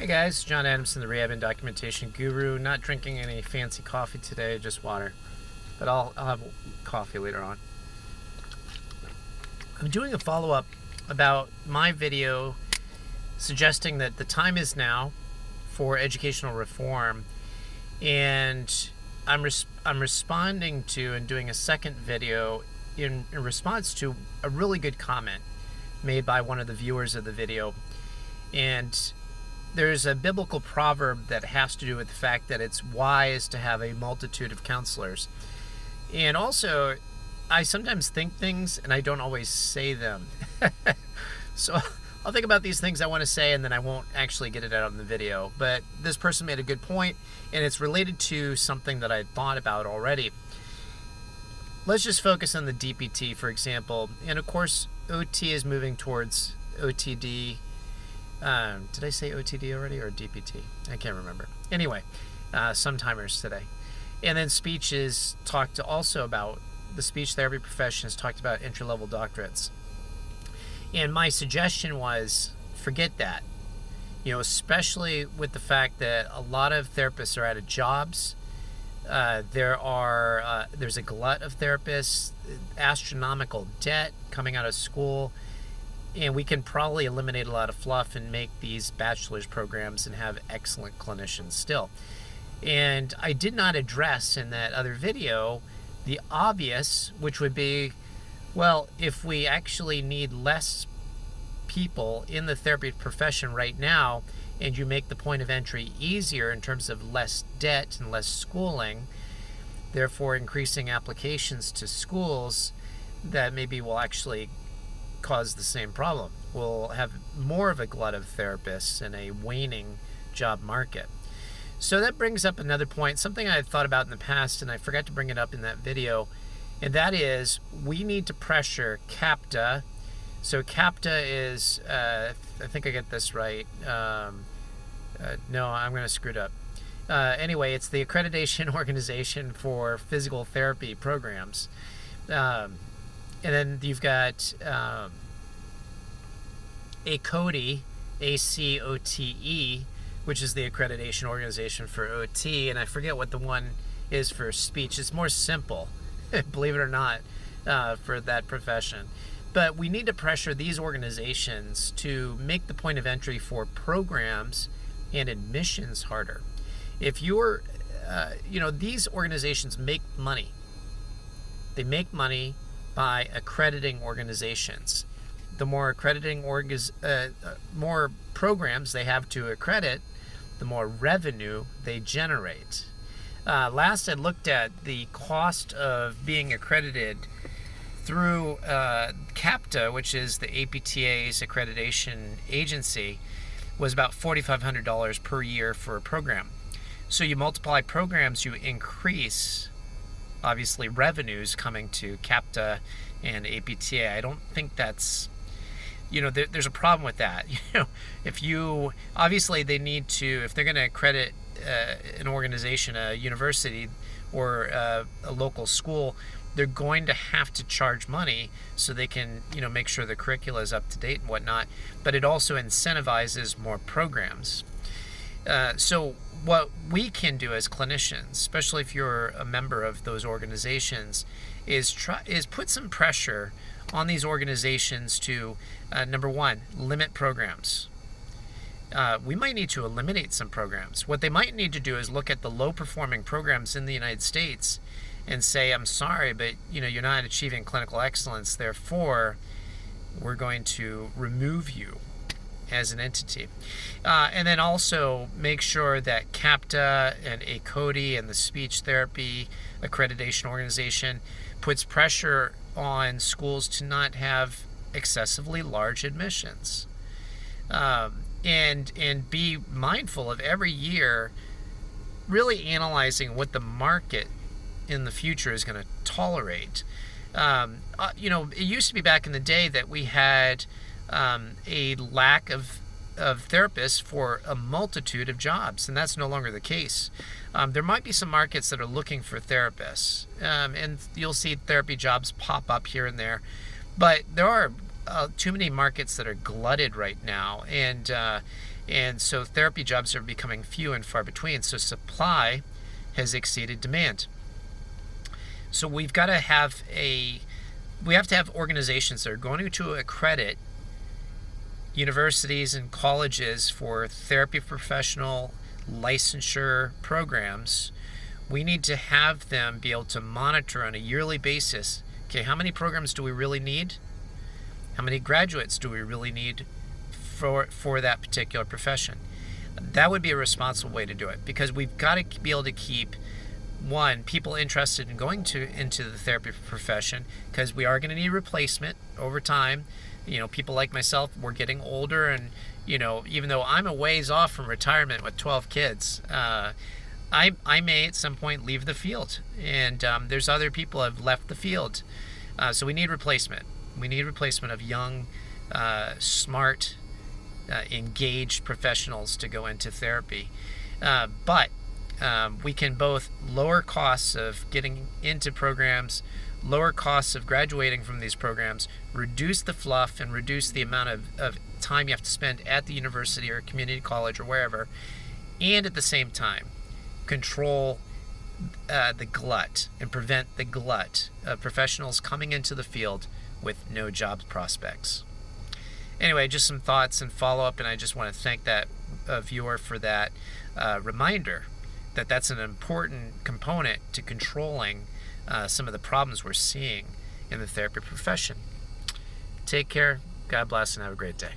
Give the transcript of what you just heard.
Hey guys, John Adamson, the Rehab and Documentation Guru. Not drinking any fancy coffee today, just water. But I'll have coffee later on. I'm doing a follow-up about my video suggesting that the time is now for educational reform, and I'm responding to and doing a second video in response to a really good comment made by one of the viewers of the video. And there's a biblical proverb that has to do with the fact that it's wise to have a multitude of counselors. And also, I sometimes think things and I don't always say them. So I'll think about these things I want to say and then I won't actually get it out in the video. But this person made a good point, and it's related to something that I thought about already. Let's just focus on the DPT, for example. And of course, OT is moving towards OTD. Did I say OTD already or DPT? I can't remember. Anyway, some timers today. And then speech is talked also about, the speech therapy profession has talked about entry-level doctorates. And my suggestion was, forget that. Especially with the fact that a lot of therapists are out of jobs. There's a glut of therapists, astronomical debt coming out of school. And we can probably eliminate a lot of fluff and make these bachelor's programs and have excellent clinicians still. And I did not address in that other video the obvious, which would be, well, if we actually need less people in the therapy profession right now, and you make the point of entry easier in terms of less debt and less schooling, therefore increasing applications to schools, that maybe will actually cause the same problem. We'll have more of a glut of therapists and a waning job market. So that brings up another point, something I had thought about in the past and I forgot to bring it up in that video, and that is we need to pressure CAPTA. So CAPTA is, I think I get this right. No, I'm going to screw it up. Anyway, it's the Accreditation Organization for Physical Therapy Programs. And then you've got ACOTE, ACOTE, which is the Accreditation Organization for OT, and I forget what the one is for speech. It's more simple, believe it or not, for that profession. But we need to pressure these organizations to make the point of entry for programs and admissions harder. If you're, these organizations make money. They make money by accrediting organizations. The more accrediting more programs they have to accredit, the more revenue they generate. Last I looked at, the cost of being accredited through CAPTA, which is the APTA's accreditation agency, was about $4,500 per year for a program. So you multiply programs, you increase obviously revenues coming to CAPTA and APTA. I don't think that's, there's a problem with that. Obviously they need to, if they're going to accredit an organization, a university or a local school, they're going to have to charge money so they can, make sure the curricula is up to date and whatnot. But it also incentivizes more programs. So what we can do as clinicians, especially if you're a member of those organizations, is put some pressure on these organizations to, number one, limit programs. We might need to eliminate some programs. What they might need to do is look at the low-performing programs in the United States and say, I'm sorry, but you're not achieving clinical excellence, therefore we're going to remove you as an entity. And then also make sure that CAPTA and ACOTE and the Speech Therapy Accreditation Organization puts pressure on schools to not have excessively large admissions. And be mindful of every year really analyzing what the market in the future is going to tolerate. It used to be back in the day that we had a lack of therapists for a multitude of jobs, and that's no longer the case. There might be some markets that are looking for therapists, and you'll see therapy jobs pop up here and there, but there are too many markets that are glutted right now, and And so therapy jobs are becoming few and far between. So supply has exceeded demand. So we have to have organizations that are going to accredit universities and colleges for therapy professional licensure programs. We need to have them be able to monitor on a yearly basis, okay, how many programs do we really need? How many graduates do we really need for that particular profession? That would be a responsible way to do it, because we've got to be able to keep, one, people interested in going into the therapy profession, because we are going to need replacement over time. People like myself, we're getting older, and even though I'm a ways off from retirement with 12 kids, I may at some point leave the field, and there's other people who have left the field. So we need replacement. We need replacement of young, smart, engaged professionals to go into therapy. But we can both lower costs of getting into programs, lower costs of graduating from these programs, reduce the fluff, and reduce the amount of time you have to spend at the university or community college or wherever, and at the same time control the glut and prevent the glut of professionals coming into the field with no job prospects. Anyway, just some thoughts and follow-up, and I just want to thank that viewer for that reminder that that's an important component to controlling some of the problems we're seeing in the therapy profession. Take care, God bless, and have a great day.